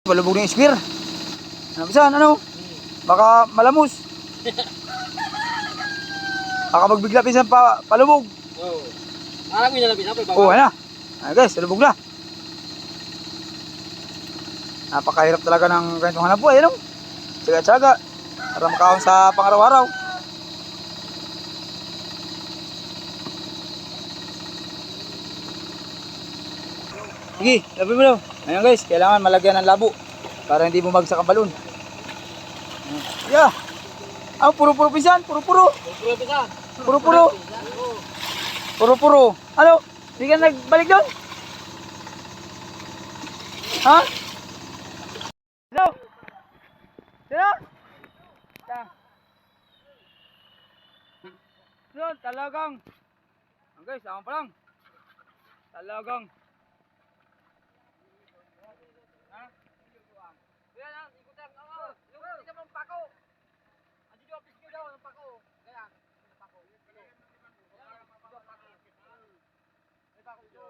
Palubog ng spear. Ano ba ano? Baka malamos. Baka magbigla pinsan pa palubog. Oo. Parang may nalapit na pa. Oh, ano? Ay guys, palubog na. Napakahirap talaga ng ganitong hanap buhay, ano? Tsaga-tsaga para makahon sa pang-araw-araw. Sige, labi mo daw. Ayan guys, kailangan malagyan ng labo para hindi bumagsak ang balon. Yeah. Ah, puro-puro pisan, puro-puro. Puro pisa. Puro-puro. Puro-puro. Ano? Hindi ka nagbalik doon? Ha? Hello? Sino? Yun, talagang. Ah, guys, ako pa lang. Talagang. Ha? Kaya lang, ikutan. Yung naman pako. Andi yung office ko daw, ng pako. Kaya, ng pako. May pako.